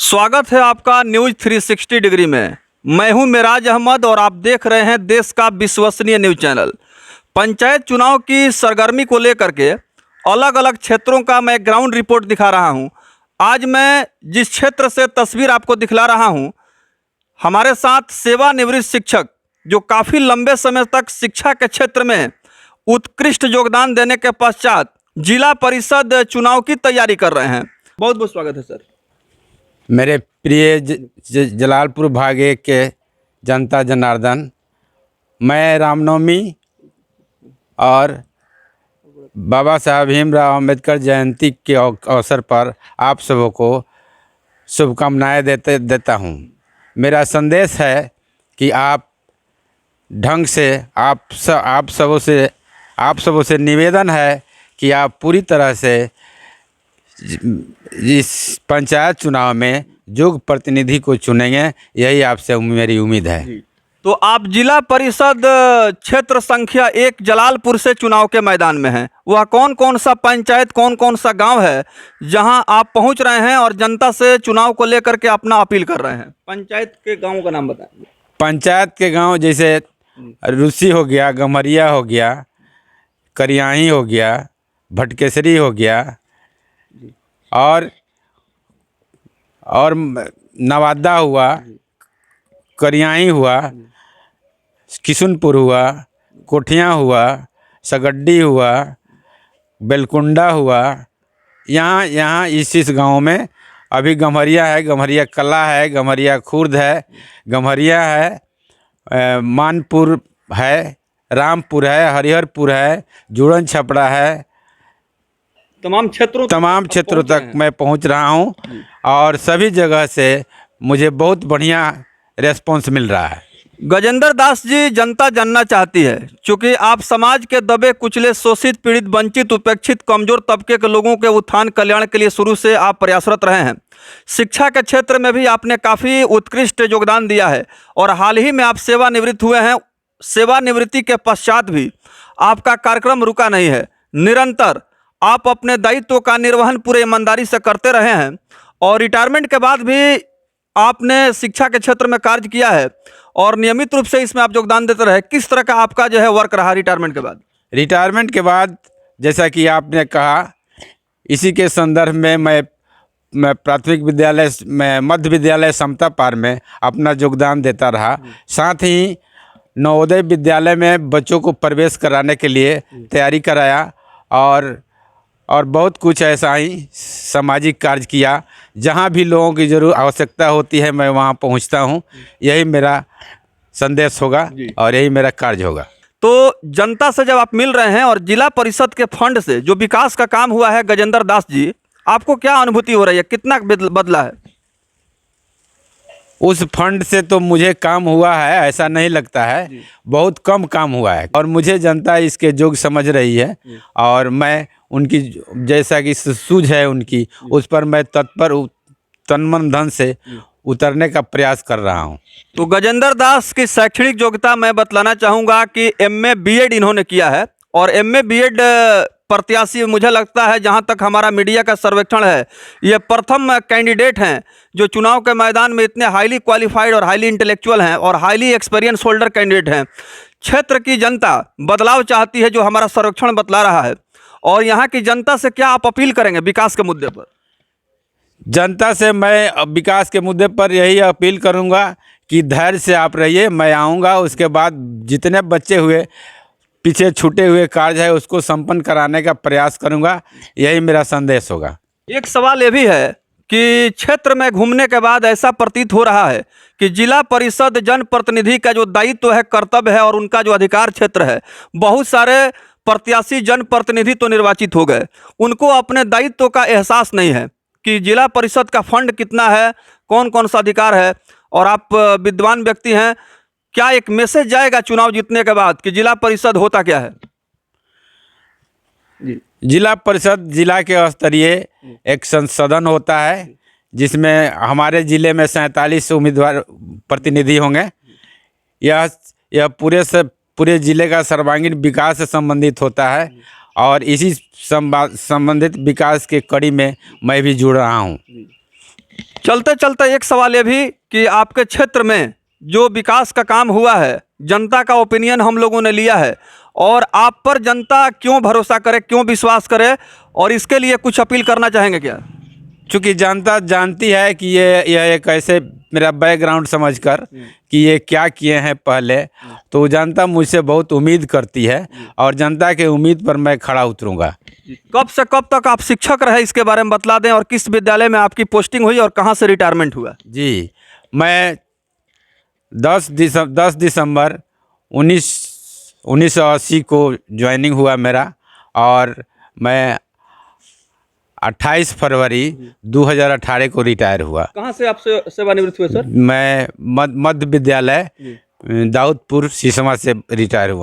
स्वागत है आपका न्यूज 360 डिग्री में। मैं हूं मेराज अहमद और आप देख रहे हैं देश का विश्वसनीय न्यूज चैनल। पंचायत चुनाव की सरगर्मी को लेकर के अलग अलग क्षेत्रों का मैं ग्राउंड रिपोर्ट दिखा रहा हूं। आज मैं जिस क्षेत्र से तस्वीर आपको दिखला रहा हूं, हमारे साथ सेवानिवृत्त शिक्षक जो काफ़ी लंबे समय तक शिक्षा के क्षेत्र में उत्कृष्ट योगदान देने के पश्चात जिला परिषद चुनाव की तैयारी कर रहे हैं। बहुत बहुत स्वागत है सर। मेरे प्रिय जलालपुर भाग 1 के जनता जनार्दन, मैं रामनवमी और बाबा साहब भीमराव अम्बेडकर जयंती के अवसर पर आप सबों को शुभकामनाएं देता हूं। मेरा संदेश है कि आप ढंग से आप सबों से निवेदन है कि आप पूरी तरह से इस पंचायत चुनाव में योग्य प्रतिनिधि को चुनेंगे, यही आपसे मेरी उम्मीद है। तो आप जिला परिषद क्षेत्र संख्या 1 जलालपुर से चुनाव के मैदान में हैं। वह कौन कौन सा पंचायत, कौन कौन सा गांव है जहां आप पहुंच रहे हैं और जनता से चुनाव को लेकर के अपना अपील कर रहे हैं? पंचायत के गांव का नाम बताएं। पंचायत के गांव जैसे रूसी हो गया, गमरिया हो गया, करियाही हो गया, भटकेसरी हो गया और नवादा हुआ, करियाही हुआ, किशुनपुर हुआ, कोठियाँ हुआ, सगड्डी हुआ, बेलकुंडा हुआ। यहाँ इस गांव में अभी गम्हरिया है, गम्हरिया कला है, गम्हरिया खुर्द है, गम्हरिया है, मानपुर है, रामपुर है, हरिहरपुर है, जुड़न छपड़ा है। तमाम क्षेत्रों तक मैं पहुंच रहा हूं और सभी जगह से मुझे बहुत बढ़िया रेस्पॉन्स मिल रहा है। गजेंद्र दास जी, जनता जानना चाहती है, क्योंकि आप समाज के दबे कुचले, शोषित, पीड़ित, वंचित, उपेक्षित, कमजोर तबके के लोगों के उत्थान कल्याण के लिए शुरू से आप प्रयासरत रहे हैं। शिक्षा के क्षेत्र में भी आपने काफ़ी उत्कृष्ट योगदान दिया है और हाल ही में आप सेवानिवृत्त हुए हैं। सेवानिवृत्ति के पश्चात भी आपका कार्यक्रम रुका नहीं है। निरंतर आप अपने दायित्व का निर्वहन पूरे ईमानदारी से करते रहे हैं और रिटायरमेंट के बाद भी आपने शिक्षा के क्षेत्र में कार्य किया है और नियमित रूप से इसमें आप योगदान देते रहे। किस तरह का आपका जो है वर्क रहा रिटायरमेंट के बाद? रिटायरमेंट के बाद जैसा कि आपने कहा, इसी के संदर्भ में मैं प्राथमिक विद्यालय में, मध्य विद्यालय समता पार में अपना योगदान देता रहा। साथ ही नवोदय विद्यालय में बच्चों को प्रवेश कराने के लिए तैयारी कराया और बहुत कुछ ऐसा ही सामाजिक कार्य किया। जहाँ भी लोगों की जरूर आवश्यकता होती है मैं वहाँ पहुँचता हूँ। यही मेरा संदेश होगा और यही मेरा कार्य होगा। तो जनता से जब आप मिल रहे हैं और जिला परिषद के फंड से जो विकास का काम हुआ है गजेंद्र दास जी, आपको क्या अनुभूति हो रही है? कितना बदला है? उस फंड से तो मुझे काम हुआ है ऐसा नहीं लगता है, बहुत कम काम हुआ है और मुझे जनता इसके योग्य समझ रही है और मैं उनकी जैसा कि सूझ है उनकी, उस पर मैं तत्पर तन मन धन से उतरने का प्रयास कर रहा हूं। तो गजेंद्र दास की शैक्षणिक योग्यता मैं बतलाना चाहूँगा कि MA BEd इन्होंने किया है और MA BEd प्रत्याशी मुझे लगता है, जहां तक हमारा मीडिया का सर्वेक्षण है, ये प्रथम कैंडिडेट हैं जो चुनाव के मैदान में इतने हाईली क्वालिफाइड और हाईली इंटेलेक्चुअल हैं और हाईली एक्सपीरियंस होल्डर कैंडिडेट हैं। क्षेत्र की जनता बदलाव चाहती है, जो हमारा सर्वेक्षण बतला रहा है। और यहाँ की जनता से क्या आप अपील करेंगे विकास के मुद्दे पर? जनता से मैं विकास के मुद्दे पर यही अपील करूँगा कि धैर्य से आप रहिए, मैं आऊँगा। उसके बाद जितने बच्चे हुए, पीछे छूटे हुए कार्य है, उसको संपन्न कराने का प्रयास करूंगा। यही मेरा संदेश होगा। एक सवाल ये भी है कि क्षेत्र में घूमने के बाद ऐसा प्रतीत हो रहा है कि जिला परिषद जनप्रतिनिधि का जो दायित्व है, कर्तव्य है और उनका जो अधिकार क्षेत्र है, बहुत सारे प्रत्याशी जनप्रतिनिधि तो निर्वाचित हो गए, उनको अपने दायित्व का एहसास नहीं है कि जिला परिषद का फंड कितना है, कौन कौन सा अधिकार है। और आप विद्वान व्यक्ति हैं, क्या एक मैसेज जाएगा चुनाव जीतने के बाद कि जिला परिषद होता क्या है? जिला परिषद जिला के स्तरीय एक संसदन होता है जिसमें हमारे ज़िले में 47 उम्मीदवार प्रतिनिधि होंगे। यह पूरे ज़िले का सर्वांगीण विकास से संबंधित होता है और इसी संबंधित विकास के कड़ी में मैं भी जुड़ रहा हूँ। चलते चलते एक सवाल ये भी कि आपके क्षेत्र में जो विकास का काम हुआ है, जनता का ओपिनियन हम लोगों ने लिया है, और आप पर जनता क्यों भरोसा करे, क्यों विश्वास करे, और इसके लिए कुछ अपील करना चाहेंगे क्या? चूँकि जनता जानती है कि यह एक ऐसे मेरा बैकग्राउंड समझकर कि ये क्या किए हैं पहले, तो जनता मुझसे बहुत उम्मीद करती है और जनता के उम्मीद पर मैं खड़ा उतरूंगा। कब से कब तक आप शिक्षक रहे, इसके बारे में बतला दें, और किस विद्यालय में आपकी पोस्टिंग हुई और कहाँ से रिटायरमेंट हुआ? जी, मैं 10 दिसंबर 1980 को ज्वाइनिंग हुआ मेरा, और मैं 28 फरवरी 2018 को रिटायर हुआ। कहाँ से आप सेवानिवृत्त हुए सर? मैं मध्य विद्यालय दाऊदपुर सिसवा से रिटायर हुआ।